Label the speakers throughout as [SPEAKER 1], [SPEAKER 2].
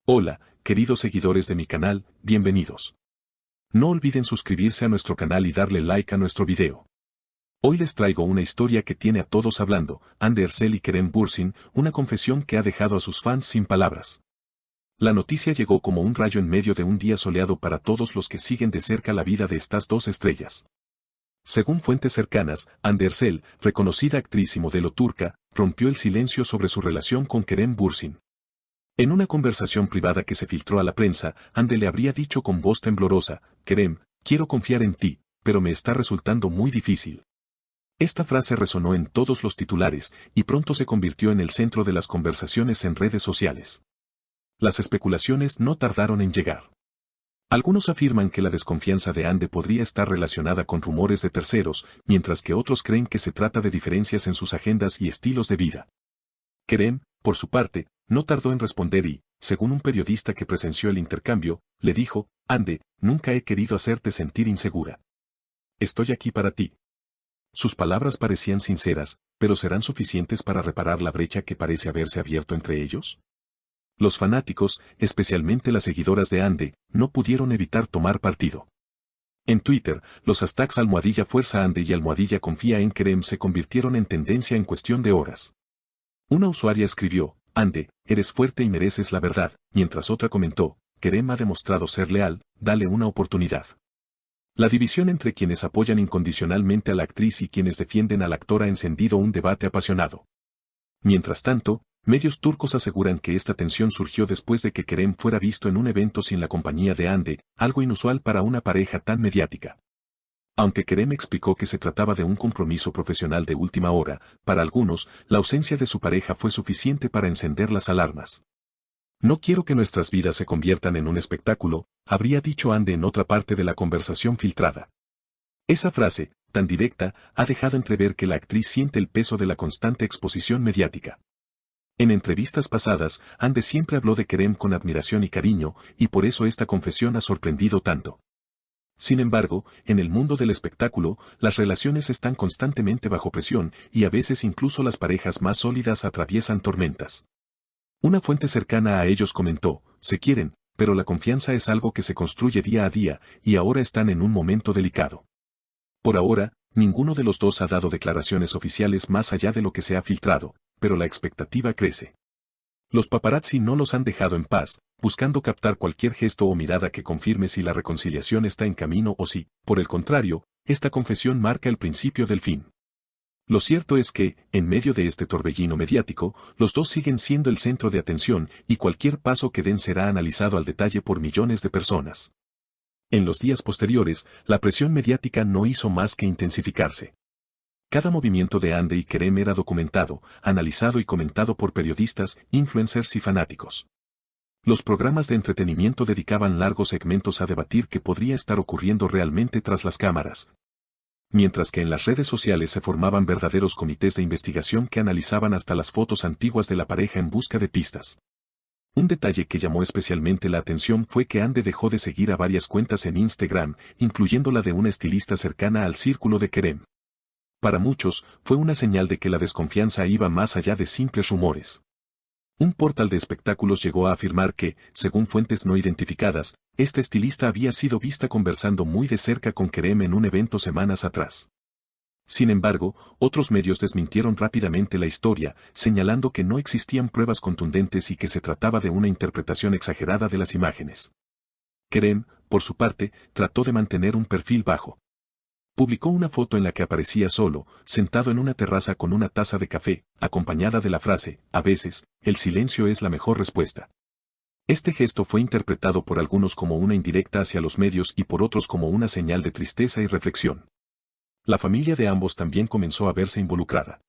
[SPEAKER 1] Hola, queridos seguidores de mi canal, bienvenidos. No olviden suscribirse a nuestro canal y darle like a nuestro video. Hoy les traigo una historia que tiene a todos hablando, Hande Erçel y Kerem Bürsin, una confesión que ha dejado a sus fans sin palabras. La noticia llegó como un rayo en medio de un día soleado para todos los que siguen de cerca la vida de estas dos estrellas. Según fuentes cercanas, Hande Erçel, reconocida actriz y modelo turca, rompió el silencio sobre su relación con Kerem Bürsin. En una conversación privada que se filtró a la prensa, Hande le habría dicho con voz temblorosa: Kerem, quiero confiar en ti, pero me está resultando muy difícil. Esta frase resonó en todos los titulares, y pronto se convirtió en el centro de las conversaciones en redes sociales. Las especulaciones no tardaron en llegar. Algunos afirman que la desconfianza de Hande podría estar relacionada con rumores de terceros, mientras que otros creen que se trata de diferencias en sus agendas y estilos de vida. Kerem, por su parte, no tardó en responder y, según un periodista que presenció el intercambio, le dijo: Hande, nunca he querido hacerte sentir insegura. Estoy aquí para ti. Sus palabras parecían sinceras, pero ¿serán suficientes para reparar la brecha que parece haberse abierto entre ellos? Los fanáticos, especialmente las seguidoras de Hande, no pudieron evitar tomar partido. En Twitter, los hashtags #Fuerza Hande y #Confía en Kerem se convirtieron en tendencia en cuestión de horas. Una usuaria escribió: Hande, eres fuerte y mereces la verdad, mientras otra comentó: Kerem ha demostrado ser leal, dale una oportunidad. La división entre quienes apoyan incondicionalmente a la actriz y quienes defienden al actor ha encendido un debate apasionado. Mientras tanto, medios turcos aseguran que esta tensión surgió después de que Kerem fuera visto en un evento sin la compañía de Hande, algo inusual para una pareja tan mediática. Aunque Kerem explicó que se trataba de un compromiso profesional de última hora, para algunos, la ausencia de su pareja fue suficiente para encender las alarmas. No quiero que nuestras vidas se conviertan en un espectáculo, habría dicho Hande en otra parte de la conversación filtrada. Esa frase, tan directa, ha dejado entrever que la actriz siente el peso de la constante exposición mediática. En entrevistas pasadas, Hande siempre habló de Kerem con admiración y cariño, y por eso esta confesión ha sorprendido tanto. Sin embargo, en el mundo del espectáculo, las relaciones están constantemente bajo presión, y a veces incluso las parejas más sólidas atraviesan tormentas. Una fuente cercana a ellos comentó: se quieren, pero la confianza es algo que se construye día a día, y ahora están en un momento delicado. Por ahora, ninguno de los dos ha dado declaraciones oficiales más allá de lo que se ha filtrado, pero la expectativa crece. Los paparazzi no los han dejado en paz, buscando captar cualquier gesto o mirada que confirme si la reconciliación está en camino o si, por el contrario, esta confesión marca el principio del fin. Lo cierto es que, en medio de este torbellino mediático, los dos siguen siendo el centro de atención y cualquier paso que den será analizado al detalle por millones de personas. En los días posteriores, la presión mediática no hizo más que intensificarse. Cada movimiento de Hande y Kerem era documentado, analizado y comentado por periodistas, influencers y fanáticos. Los programas de entretenimiento dedicaban largos segmentos a debatir qué podría estar ocurriendo realmente tras las cámaras. Mientras que en las redes sociales se formaban verdaderos comités de investigación que analizaban hasta las fotos antiguas de la pareja en busca de pistas. Un detalle que llamó especialmente la atención fue que Hande dejó de seguir a varias cuentas en Instagram, incluyendo la de una estilista cercana al círculo de Kerem. Para muchos, fue una señal de que la desconfianza iba más allá de simples rumores. Un portal de espectáculos llegó a afirmar que, según fuentes no identificadas, esta estilista había sido vista conversando muy de cerca con Kerem en un evento semanas atrás. Sin embargo, otros medios desmintieron rápidamente la historia, señalando que no existían pruebas contundentes y que se trataba de una interpretación exagerada de las imágenes. Kerem, por su parte, trató de mantener un perfil bajo. Publicó una foto en la que aparecía solo, sentado en una terraza con una taza de café, acompañada de la frase: a veces, el silencio es la mejor respuesta. Este gesto fue interpretado por algunos como una indirecta hacia los medios y por otros como una señal de tristeza y reflexión. La familia de ambos también comenzó a verse involucrada.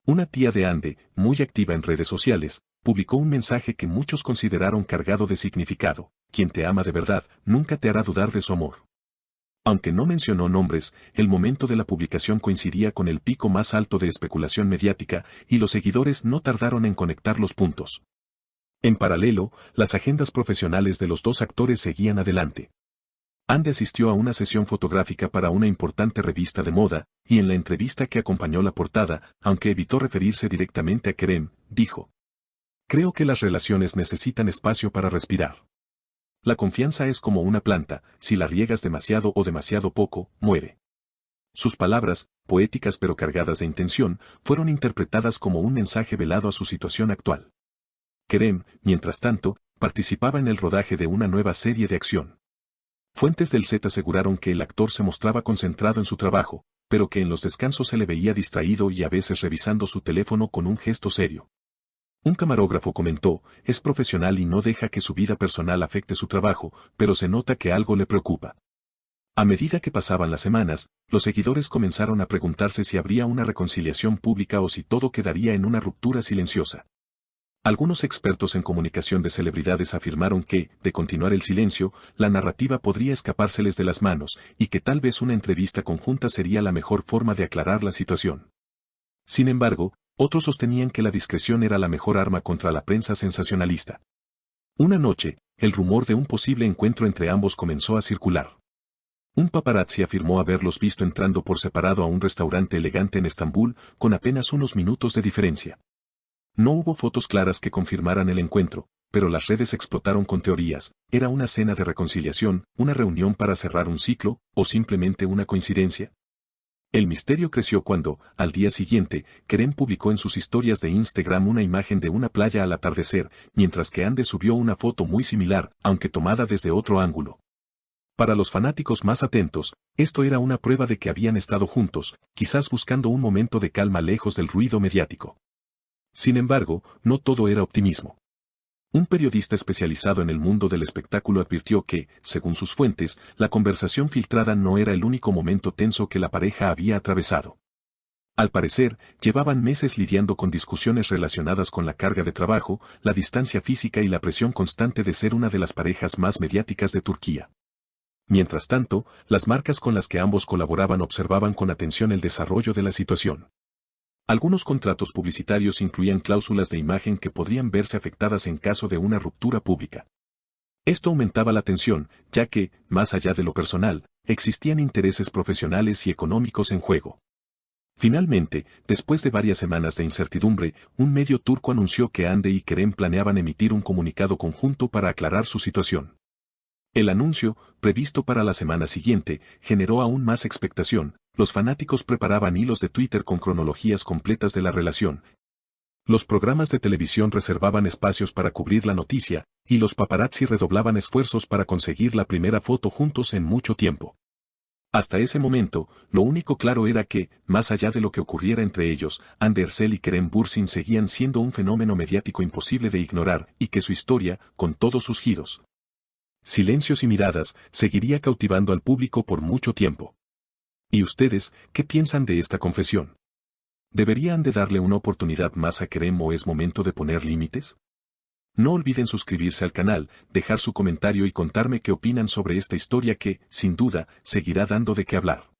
[SPEAKER 1] Una tía de Hande, muy activa en redes sociales, publicó un mensaje que muchos consideraron cargado de significado: quien te ama de verdad, nunca te hará dudar de su amor. Aunque no mencionó nombres, el momento de la publicación coincidía con el pico más alto de especulación mediática, y los seguidores no tardaron en conectar los puntos. En paralelo, las agendas profesionales de los dos actores seguían adelante. Hande asistió a una sesión fotográfica para una importante revista de moda, y en la entrevista que acompañó la portada, aunque evitó referirse directamente a Kerem, dijo: Creo que las relaciones necesitan espacio para respirar. La confianza es como una planta, si la riegas demasiado o demasiado poco, muere. Sus palabras, poéticas pero cargadas de intención, fueron interpretadas como un mensaje velado a su situación actual. Kerem, mientras tanto, participaba en el rodaje de una nueva serie de acción. Fuentes del set aseguraron que el actor se mostraba concentrado en su trabajo, pero que en los descansos se le veía distraído y a veces revisando su teléfono con un gesto serio. Un camarógrafo comentó, es profesional y no deja que su vida personal afecte su trabajo, pero se nota que algo le preocupa. A medida que pasaban las semanas, los seguidores comenzaron a preguntarse si habría una reconciliación pública o si todo quedaría en una ruptura silenciosa. Algunos expertos en comunicación de celebridades afirmaron que, de continuar el silencio, la narrativa podría escapárseles de las manos, y que tal vez una entrevista conjunta sería la mejor forma de aclarar la situación. Sin embargo, otros sostenían que la discreción era la mejor arma contra la prensa sensacionalista. Una noche, el rumor de un posible encuentro entre ambos comenzó a circular. Un paparazzi afirmó haberlos visto entrando por separado a un restaurante elegante en Estambul, con apenas unos minutos de diferencia. No hubo fotos claras que confirmaran el encuentro, pero las redes explotaron con teorías, era una cena de reconciliación, una reunión para cerrar un ciclo, o simplemente una coincidencia. El misterio creció cuando, al día siguiente, Kerem publicó en sus historias de Instagram una imagen de una playa al atardecer, mientras que Hande subió una foto muy similar, aunque tomada desde otro ángulo. Para los fanáticos más atentos, esto era una prueba de que habían estado juntos, quizás buscando un momento de calma lejos del ruido mediático. Sin embargo, no todo era optimismo. Un periodista especializado en el mundo del espectáculo advirtió que, según sus fuentes, la conversación filtrada no era el único momento tenso que la pareja había atravesado. Al parecer, llevaban meses lidiando con discusiones relacionadas con la carga de trabajo, la distancia física y la presión constante de ser una de las parejas más mediáticas de Turquía. Mientras tanto, las marcas con las que ambos colaboraban observaban con atención el desarrollo de la situación. Algunos contratos publicitarios incluían cláusulas de imagen que podrían verse afectadas en caso de una ruptura pública. Esto aumentaba la tensión, ya que, más allá de lo personal, existían intereses profesionales y económicos en juego. Finalmente, después de varias semanas de incertidumbre, un medio turco anunció que Hande y Kerem planeaban emitir un comunicado conjunto para aclarar su situación. El anuncio, previsto para la semana siguiente, generó aún más expectación. Los fanáticos preparaban hilos de Twitter con cronologías completas de la relación. Los programas de televisión reservaban espacios para cubrir la noticia, y los paparazzi redoblaban esfuerzos para conseguir la primera foto juntos en mucho tiempo. Hasta ese momento, lo único claro era que, más allá de lo que ocurriera entre ellos, Hande Erçel y Kerem Bürsin seguían siendo un fenómeno mediático imposible de ignorar, y que su historia, con todos sus giros, silencios y miradas, seguiría cautivando al público por mucho tiempo. ¿Y ustedes, qué piensan de esta confesión? ¿Deberían de darle una oportunidad más a Kerem o es momento de poner límites? No olviden suscribirse al canal, dejar su comentario y contarme qué opinan sobre esta historia que, sin duda, seguirá dando de qué hablar.